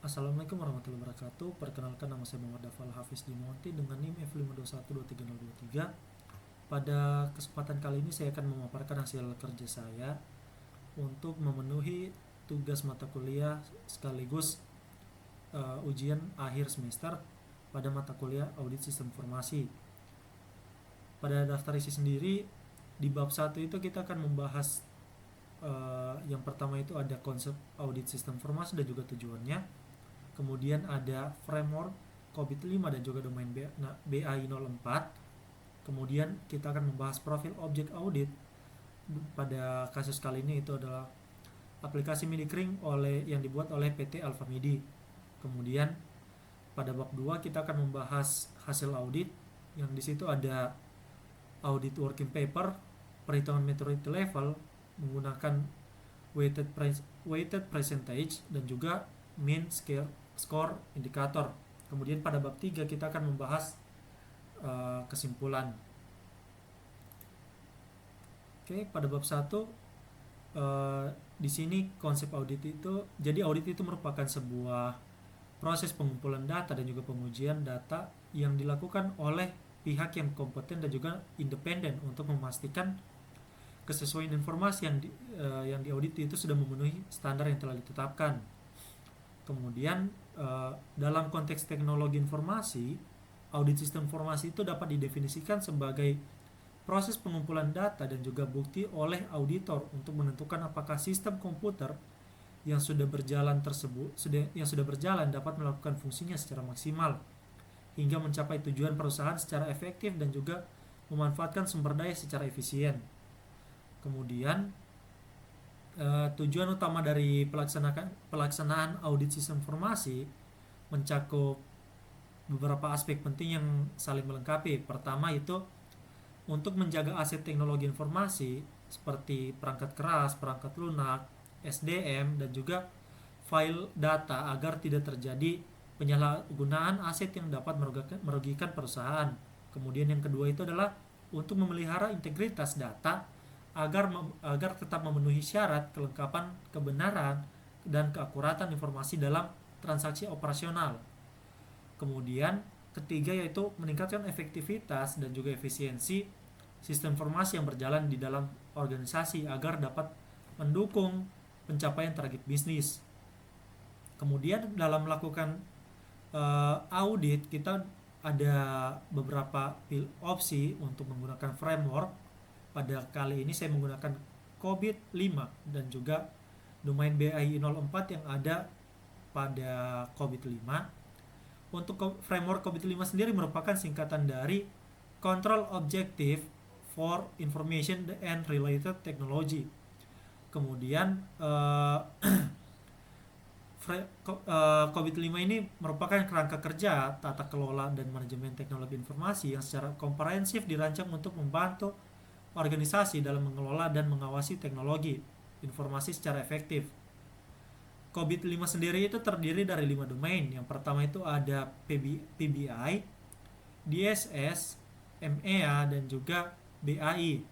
Assalamualaikum warahmatullahi wabarakatuh. Perkenalkan, nama saya Muhammad Dafal Hafiz Dimonti dengan NIM F5212303. Pada kesempatan kali ini saya akan memaparkan hasil kerja saya untuk memenuhi tugas mata kuliah sekaligus ujian akhir semester pada mata kuliah Audit Sistem Informasi. Pada daftar isi sendiri di bab 1 itu kita akan membahas yang pertama itu ada konsep audit sistem informasi dan juga tujuannya. Kemudian ada framework COVID-5 dan juga domain BAI 04. Kemudian kita akan membahas profil objek audit. Pada kasus kali ini itu adalah aplikasi Minikring yang dibuat oleh PT Alfamidi. Kemudian pada bab 2 kita akan membahas hasil audit, yang di situ ada audit working paper, perhitungan maturity level menggunakan weighted percentage dan juga mean score indikator. Kemudian pada bab 3 kita akan membahas kesimpulan. Oke, pada bab 1 di sini konsep audit itu, jadi audit itu merupakan sebuah proses pengumpulan data dan juga pengujian data yang dilakukan oleh pihak yang kompeten dan juga independen untuk memastikan kesesuaian informasi yang diaudit itu sudah memenuhi standar yang telah ditetapkan. Kemudian dalam konteks teknologi informasi, audit sistem informasi itu dapat didefinisikan sebagai proses pengumpulan data dan juga bukti oleh auditor untuk menentukan apakah sistem komputer yang sudah berjalan dapat melakukan fungsinya secara maksimal hingga mencapai tujuan perusahaan secara efektif dan juga memanfaatkan sumber daya secara efisien. Kemudian tujuan utama dari pelaksanaan audit sistem informasi mencakup beberapa aspek penting yang saling melengkapi. Pertama itu untuk menjaga aset teknologi informasi seperti perangkat keras, perangkat lunak, SDM, dan juga file data agar tidak terjadi penyalahgunaan aset yang dapat merugikan perusahaan. Kemudian yang kedua itu adalah untuk memelihara integritas data agar tetap memenuhi syarat kelengkapan, kebenaran, dan keakuratan informasi dalam transaksi operasional. Kemudian ketiga yaitu meningkatkan efektivitas dan juga efisiensi sistem informasi yang berjalan di dalam organisasi agar dapat mendukung pencapaian target bisnis. Kemudian dalam melakukan audit kita ada beberapa opsi untuk menggunakan framework. Pada kali ini saya menggunakan COVID-5 dan juga domain BAI 04 yang ada pada COVID-5. Untuk framework COVID-5 sendiri merupakan singkatan dari Control Objective for Information and Related Technology. Kemudian COVID-5 ini merupakan kerangka kerja, tata kelola, dan manajemen teknologi informasi yang secara komprehensif dirancang untuk membantu organisasi dalam mengelola dan mengawasi teknologi informasi secara efektif. COVID-5 sendiri itu terdiri dari 5 domain. Yang pertama itu ada PBI, DSS, MEA, dan juga BAI.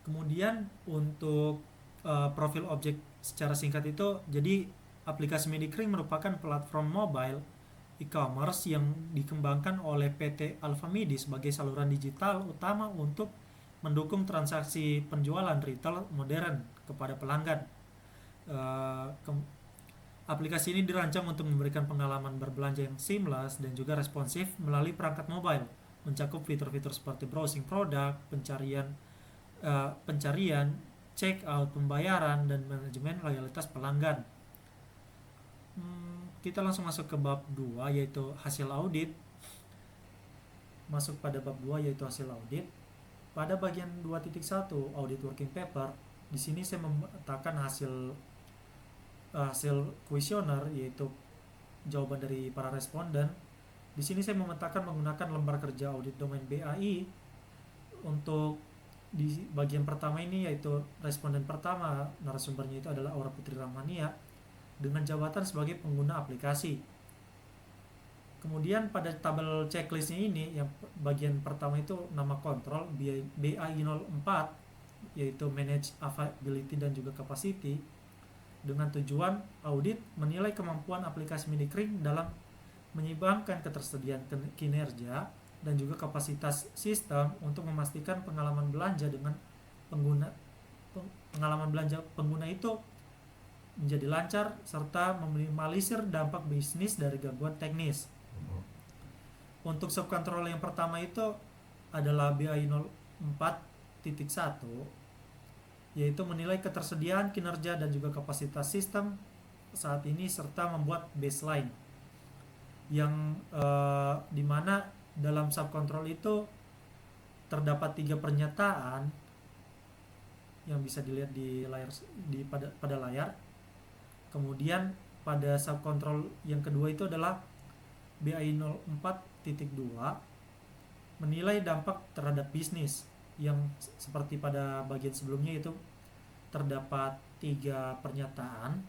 Kemudian untuk profil objek secara singkat itu, jadi aplikasi Minikring merupakan platform mobile e-commerce yang dikembangkan oleh PT Alfamidi sebagai saluran digital utama untuk mendukung transaksi penjualan retail modern kepada pelanggan. Aplikasi ini dirancang untuk memberikan pengalaman berbelanja yang seamless dan juga responsif melalui perangkat mobile, mencakup fitur-fitur seperti browsing produk, pencarian, check out, pembayaran, dan manajemen loyalitas pelanggan. Kita langsung masuk ke bab 2 yaitu hasil audit. Masuk pada bab 2 yaitu hasil audit. Pada bagian 2.1 audit working paper, di sini saya memetakan hasil kuesioner yaitu jawaban dari para responden. Di sini saya memetakan menggunakan lembar kerja audit domain BAI. Untuk di bagian pertama ini yaitu responden pertama, narasumbernya itu adalah Aura Putri Rahmania dengan jabatan sebagai pengguna aplikasi. Kemudian pada tabel checklistnya ini, yang bagian pertama itu nama kontrol BAI 04 yaitu manage availability dan juga capacity. dengan tujuan audit menilai kemampuan aplikasi Minikring dalam menyeimbangkan ketersediaan kinerja dan juga kapasitas sistem untuk memastikan pengalaman belanja pengguna itu menjadi lancar serta meminimalisir dampak bisnis dari gangguan teknis. Untuk subkontrol yang pertama itu adalah BAI 04.1, yaitu menilai ketersediaan kinerja dan juga kapasitas sistem saat ini serta membuat baseline yang dimana dalam subkontrol itu terdapat 3 pernyataan yang bisa dilihat di layar pada layar. Kemudian pada subkontrol yang kedua itu adalah BAI 04.2 menilai dampak terhadap bisnis yang seperti pada bagian sebelumnya itu terdapat 3 pernyataan.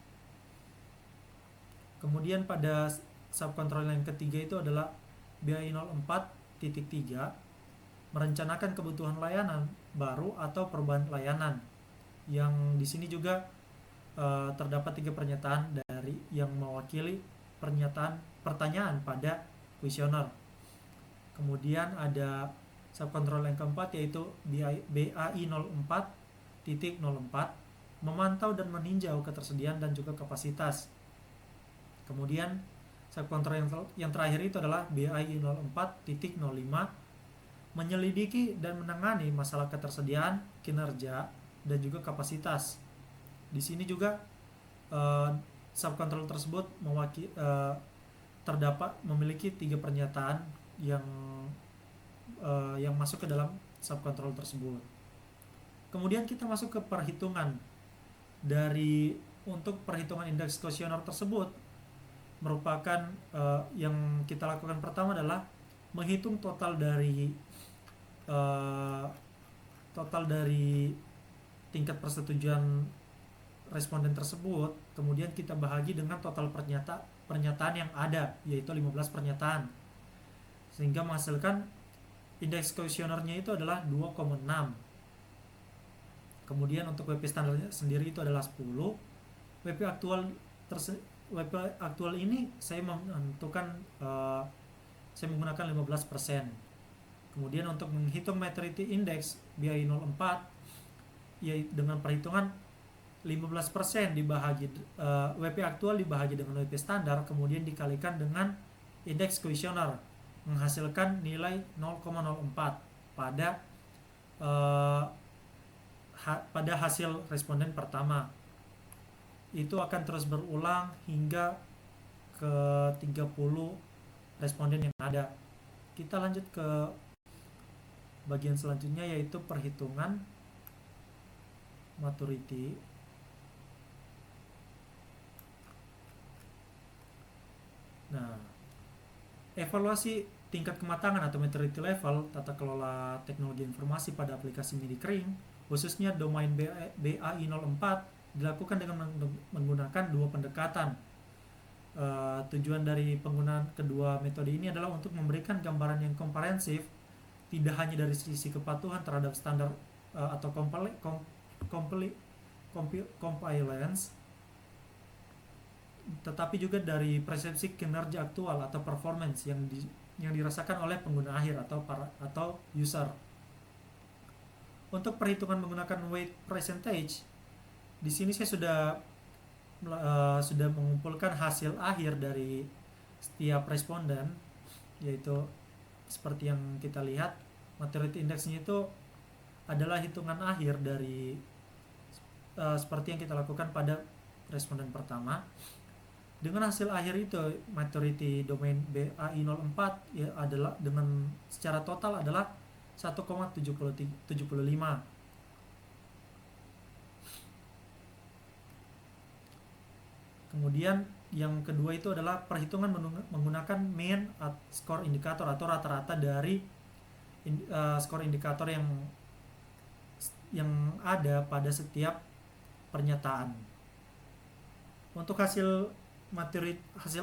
Kemudian pada subkontrol yang ketiga itu adalah BAI 04.3 merencanakan kebutuhan layanan baru atau perubahan layanan, yang di sini juga terdapat 3 pernyataan dari yang mewakili pertanyaan pada kuesioner. Kemudian ada subkontrol yang keempat yaitu BAI 04.04 memantau dan meninjau ketersediaan dan juga kapasitas. Kemudian subkontrol yang terakhir itu adalah BAI 04.05 menyelidiki dan menangani masalah ketersediaan, kinerja, dan juga kapasitas. Di sini juga subkontrol tersebut memiliki 3 pernyataan yang masuk ke dalam subkontrol tersebut. Kemudian kita masuk ke perhitungan. Untuk perhitungan indeks kuesioner tersebut merupakan yang kita lakukan pertama adalah menghitung total dari tingkat persetujuan responden tersebut, kemudian kita bahagi dengan total pernyataan yang ada, yaitu 15 pernyataan, sehingga menghasilkan indeks kuesionernya itu adalah 2,6. Kemudian untuk WP standarnya sendiri itu adalah 10. WP aktual ini saya menggunakan 15%. Kemudian untuk menghitung maturity index BAI 04 yaitu dengan perhitungan 15% dibahagi WP aktual dibahagi dengan WP standar, kemudian dikalikan dengan indeks kuesioner, menghasilkan nilai 0,04 pada hasil responden pertama. Itu akan terus berulang hingga ke 30 responden yang ada. Kita lanjut ke bagian selanjutnya yaitu perhitungan maturity. Nah, evaluasi tingkat kematangan atau maturity level tata kelola teknologi informasi pada aplikasi Minikring, khususnya domain BAI 04, dilakukan dengan menggunakan 2 pendekatan. Tujuan dari penggunaan kedua metode ini adalah untuk memberikan gambaran yang komprehensif, tidak hanya dari sisi kepatuhan terhadap standar atau compliance, tetapi juga dari persepsi kinerja aktual atau performance yang dirasakan oleh pengguna akhir atau user. Untuk perhitungan menggunakan weight percentage, di sini saya sudah mengumpulkan hasil akhir dari setiap responden, yaitu seperti yang kita lihat, maturity index-nya itu adalah hitungan akhir dari seperti yang kita lakukan pada responden pertama. Dengan hasil akhir itu, maturity domain BAI 04 ya adalah dengan secara total adalah 1,75. Kemudian yang kedua itu adalah perhitungan menggunakan mean score indikator atau rata-rata dari skor indikator yang ada pada setiap pernyataan. Untuk hasil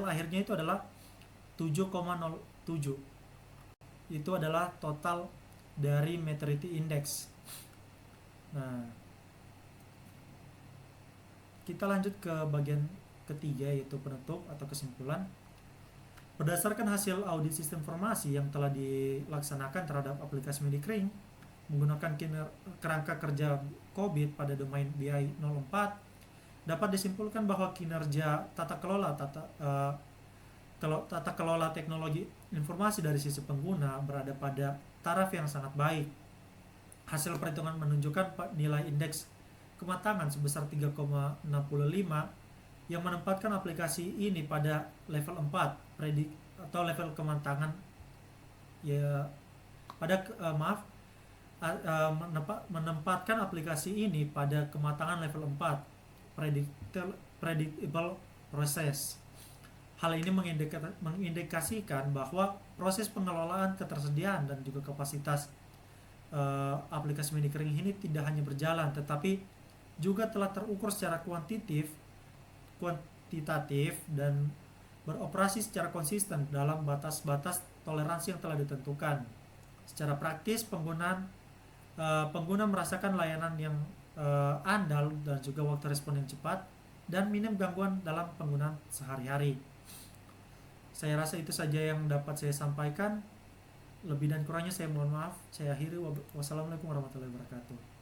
akhirnya itu adalah 7,07. Itu adalah total dari maturity index. Nah, kita lanjut ke bagian ketiga, yaitu penutup atau kesimpulan. Berdasarkan hasil audit sistem informasi yang telah dilaksanakan terhadap aplikasi Medicring menggunakan kerangka kerja COVID pada domain BI 04, dapat disimpulkan bahwa kinerja tata kelola teknologi informasi dari sisi pengguna berada pada taraf yang sangat baik. Hasil perhitungan menunjukkan nilai indeks kematangan sebesar 3,65 yang menempatkan aplikasi ini pada level 4 predik atau level kematangan ya pada menempatkan aplikasi ini pada kematangan level 4 predictable process. Hal ini mengindikasikan bahwa proses pengelolaan ketersediaan dan juga kapasitas aplikasi Medicring ini tidak hanya berjalan, tetapi juga telah terukur secara kuantitatif dan beroperasi secara konsisten dalam batas-batas toleransi yang telah ditentukan. Secara praktis, pengguna merasakan layanan yang andal dan juga waktu respon yang cepat dan minim gangguan dalam penggunaan sehari-hari. Saya rasa itu saja yang dapat saya sampaikan. Lebih dan kurangnya saya mohon maaf. Saya akhiri. Wassalamualaikum warahmatullahi wabarakatuh.